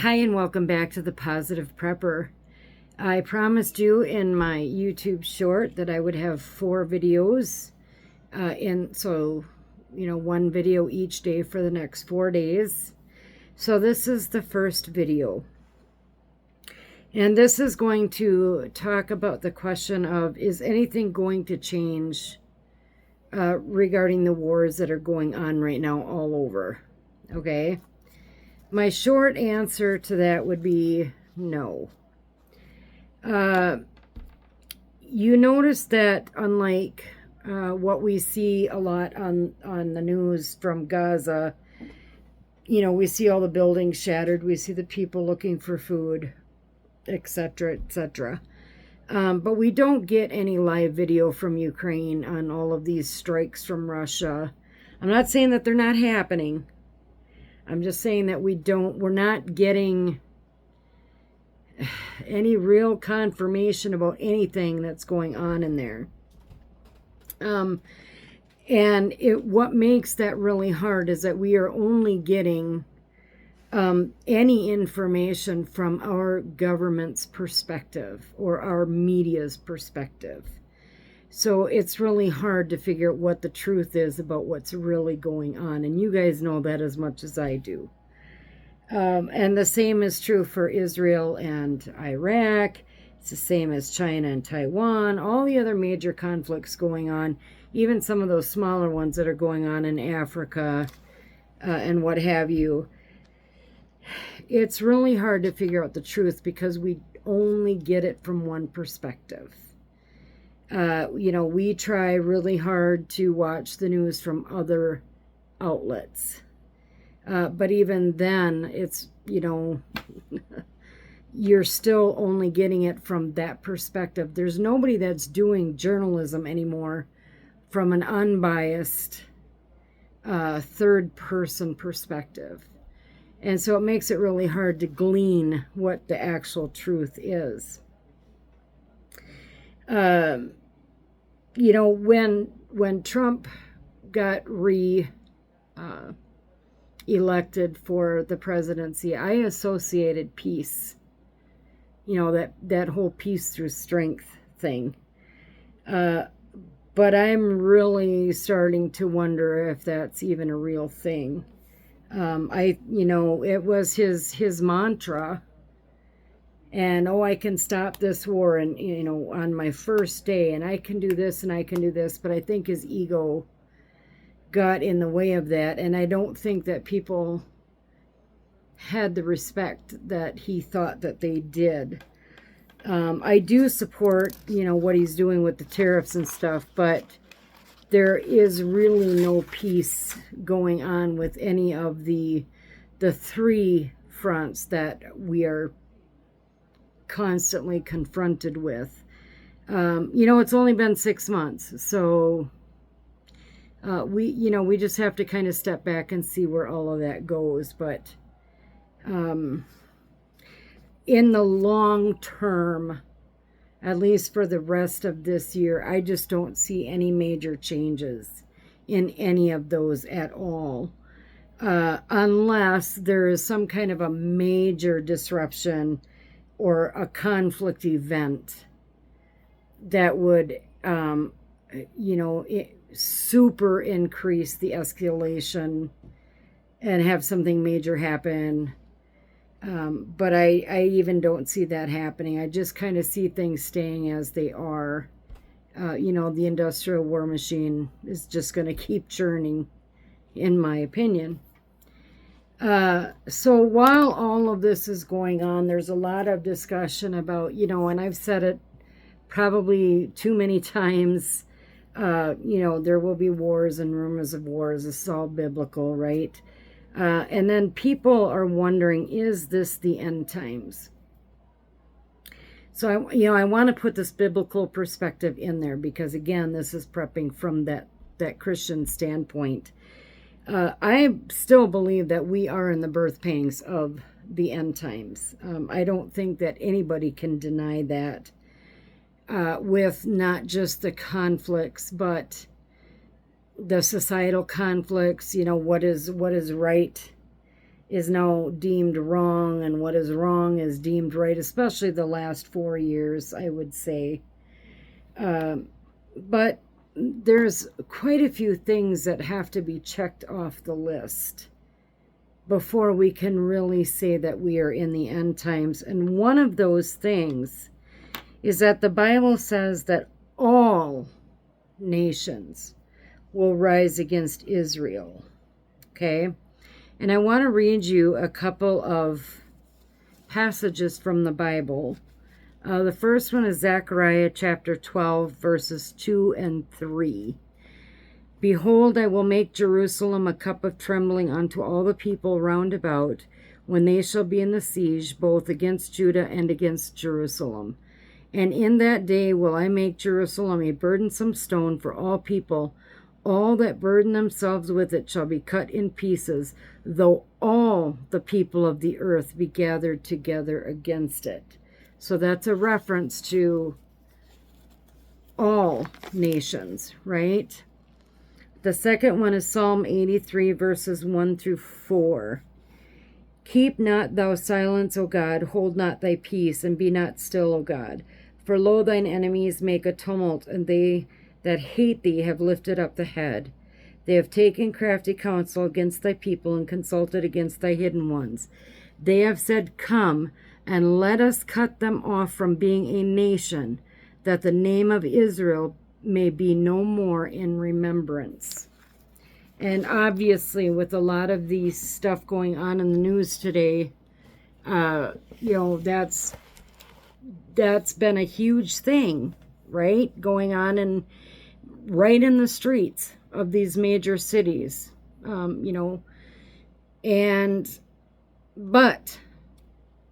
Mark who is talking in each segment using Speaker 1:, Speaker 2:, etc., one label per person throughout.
Speaker 1: Hi, and welcome back to the Positive Prepper. I promised you in my YouTube short that I would have 4 videos, one video each day for the next 4 days. So this is the first video. And this is going to talk about the question of, is anything going to change regarding the wars that are going on right now all over? Okay? My short answer to that would be no. You notice that unlike what we see a lot on the news from Gaza, we see all the buildings shattered, we see the people looking for food, etc., etc. But we don't get any live video from Ukraine on all of these strikes from Russia. I'm not saying that they're not happening. I'm just saying that we're not getting any real confirmation about anything that's going on in there. What makes that really hard is that we are only getting any information from our government's perspective or our media's perspective. So it's really hard to figure out what the truth is about what's really going on. And you guys know that as much as I do. And the same is true for Israel and Iraq. It's the same as China and Taiwan. All the other major conflicts going on, even some of those smaller ones that are going on in Africa and what have you. It's really hard to figure out the truth because we only get it from one perspective. We try really hard to watch the news from other outlets. But even then, it's, you're still only getting it from that perspective. There's nobody that's doing journalism anymore from an unbiased third-person perspective. And so it makes it really hard to glean what the actual truth is. When Trump got elected for the presidency, I associated peace, that whole peace through strength thing. But I'm really starting to wonder if that's even a real thing. It was his mantra. And, I can stop this war and, on my first day, and I can do this and I can do this. But I think his ego got in the way of that. And I don't think that people had the respect that he thought that they did. I do support, what he's doing with the tariffs and stuff, but there is really no peace going on with any of the 3 fronts that we are constantly confronted with. It's only been 6 months, so we just have to kind of step back and see where all of that goes. But in the long term, at least for the rest of this year, I just don't see any major changes in any of those at all, unless there is some kind of a major disruption or a conflict event that would, super increase the escalation and have something major happen. But I even don't see that happening. I just kind of see things staying as they are. The industrial war machine is just going to keep churning, in my opinion. So while all of this is going on, there's a lot of discussion about, and I've said it probably too many times, there will be wars and rumors of wars. This is all biblical, right? And then people are wondering, is this the end times? So, I want to put this biblical perspective in there because, again, this is prepping from that Christian standpoint. I still believe that we are in the birth pangs of the end times. I don't think that anybody can deny that with not just the conflicts, but the societal conflicts, what is right is now deemed wrong, and what is wrong is deemed right, especially the last 4 years, I would say. But there's quite a few things that have to be checked off the list before we can really say that we are in the end times. And one of those things is that the Bible says that all nations will rise against Israel. Okay? And I want to read you a couple of passages from the Bible. The first one is Zechariah chapter 12, verses 2 and 3. Behold, I will make Jerusalem a cup of trembling unto all the people round about, when they shall be in the siege, both against Judah and against Jerusalem. And in that day will I make Jerusalem a burdensome stone for all people. All that burden themselves with it shall be cut in pieces, though all the people of the earth be gathered together against it. So that's a reference to all nations, right? The second one is Psalm 83, verses 1 through 4. Keep not thou silence, O God, hold not thy peace, and be not still, O God. For lo, thine enemies make a tumult, and they that hate thee have lifted up the head. They have taken crafty counsel against thy people, and consulted against thy hidden ones. They have said, Come, and let us cut them off from being a nation, that the name of Israel may be no more in remembrance. And obviously, with a lot of these stuff going on in the news today, that's been a huge thing, right? Going on and right in the streets of these major cities, but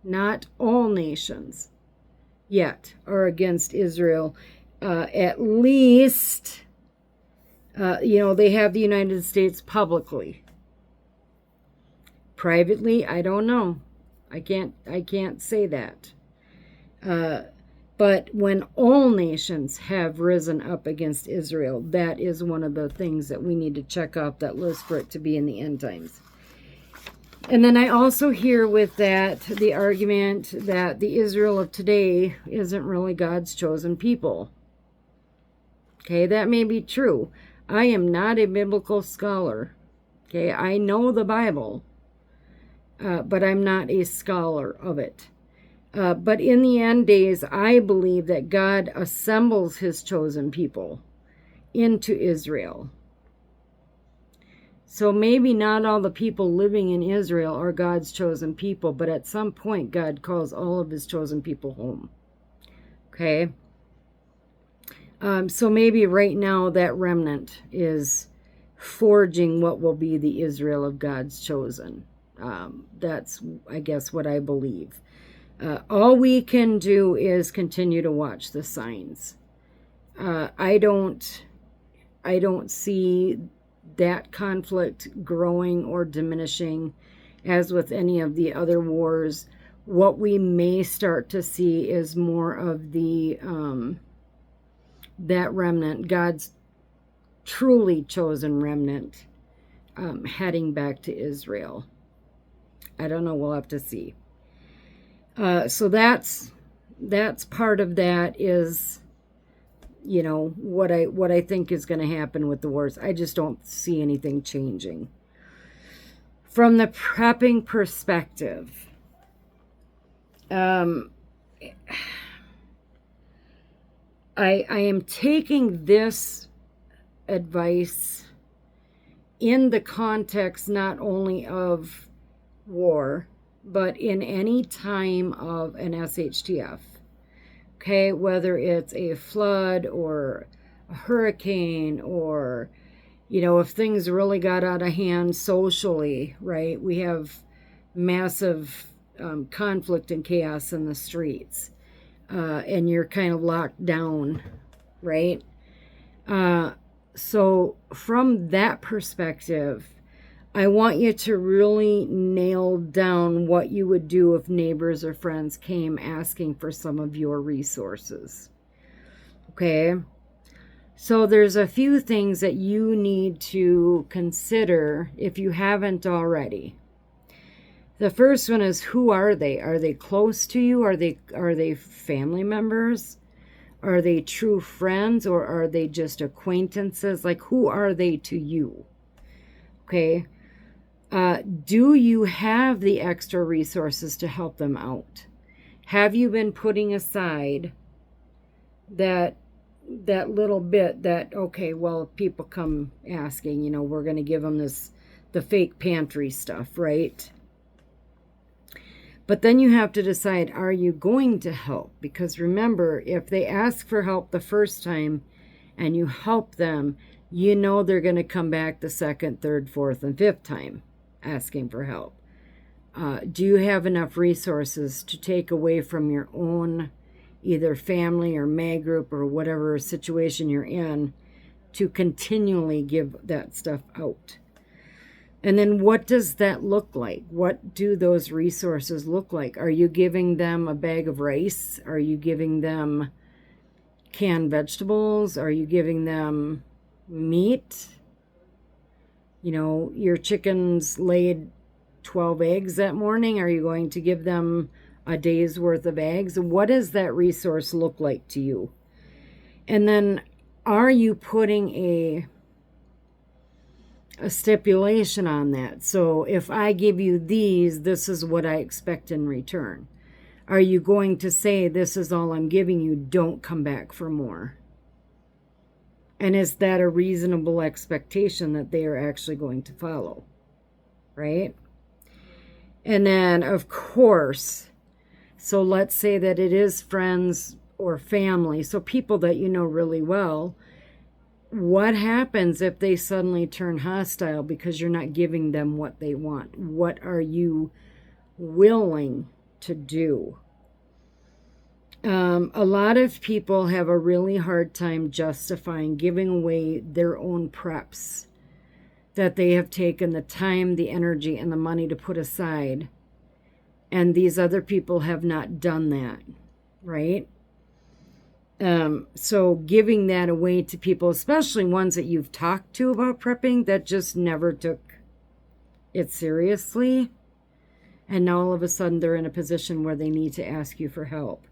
Speaker 1: not all nations yet are against Israel. At least, they have the United States publicly. Privately, I don't know. I can't say that. But when all nations have risen up against Israel, that is one of the things that we need to check off that list for it to be in the end times. And then I also hear with that the argument that the Israel of today isn't really God's chosen people. Okay, that may be true. I am not a biblical scholar. Okay, I know the Bible, but I'm not a scholar of it. But in the end days, I believe that God assembles his chosen people into Israel. So maybe not all the people living in Israel are God's chosen people, but at some point God calls all of his chosen people home. Okay? So maybe right now that remnant is forging what will be the Israel of God's chosen. That's, I guess, what I believe. All we can do is continue to watch the signs. I don't see that conflict growing or diminishing as with any of the other wars. What we may start to see is more of the that remnant, God's truly chosen remnant, heading back to Israel. I don't know, we'll have to see. So that's part of that is, what I think is going to happen with the wars. I just don't see anything changing. From the prepping perspective, I am taking this advice in the context not only of war, but in any time of an SHTF. Okay, whether it's a flood or a hurricane or, if things really got out of hand socially, right? We have massive conflict and chaos in the streets, and you're kind of locked down, right? So from that perspective, I want you to really nail down what you would do if neighbors or friends came asking for some of your resources. Okay? So there's a few things that you need to consider if you haven't already. The first one is, who are they? Are they close to you? Are they family members? Are they true friends, or are they just acquaintances? Like, who are they to you? Okay. Do you have the extra resources to help them out? Have you been putting aside that little bit that, okay, well, if people come asking, we're going to give them the fake pantry stuff, right? But then you have to decide, are you going to help? Because remember, if they ask for help the first time and you help them, they're going to come back the second, third, fourth, and fifth time asking for help. Do you have enough resources to take away from your own either family or mag group or whatever situation you're in to continually give that stuff out? And then what does that look like? What do those resources look like? Are you giving them a bag of rice? Are you giving them canned vegetables? Are you giving them meat? Your chickens laid 12 eggs that morning. Are you going to give them a day's worth of eggs? What does that resource look like to you? And then are you putting a stipulation on that? So if I give you these, this is what I expect in return. Are you going to say, this is all I'm giving you, don't come back for more? And is that a reasonable expectation that they are actually going to follow? Right? And then, of course, so let's say that it is friends or family, so people that you know really well. What happens if they suddenly turn hostile because you're not giving them what they want? What are you willing to do? A lot of people have a really hard time justifying giving away their own preps that they have taken the time, the energy, and the money to put aside. And these other people have not done that, right? So giving that away to people, especially ones that you've talked to about prepping that just never took it seriously, and now all of a sudden they're in a position where they need to ask you for help.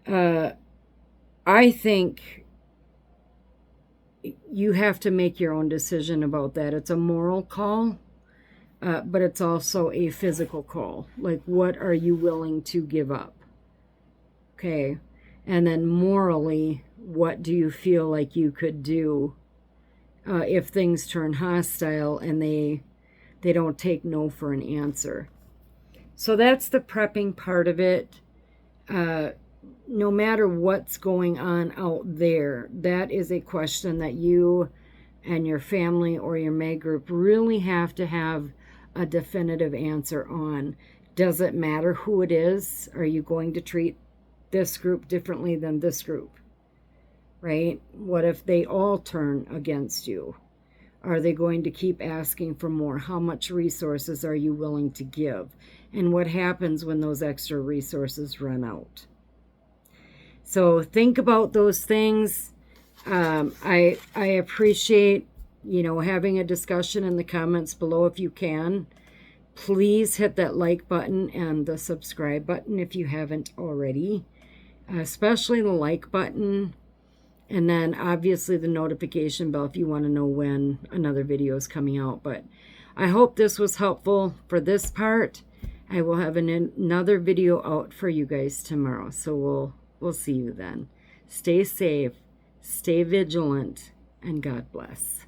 Speaker 1: I think you have to make your own decision about that. It's a moral call, but it's also a physical call. Like, what are you willing to give up? Okay. And then morally, what do you feel like you could do if things turn hostile and they don't take no for an answer? So that's the prepping part of it. No matter what's going on out there, that is a question that you and your family or your mag group really have to have a definitive answer on. Does it matter who it is? Are you going to treat this group differently than this group, right? What if they all turn against you? Are they going to keep asking for more? How much resources are you willing to give? And what happens when those extra resources run out? So think about those things. I appreciate, having a discussion in the comments below if you can. Please hit that like button and the subscribe button if you haven't already. Especially the like button, and then obviously the notification bell if you want to know when another video is coming out. But I hope this was helpful for this part. I will have another video out for you guys tomorrow, so we'll see you then. Stay safe, stay vigilant, and God bless.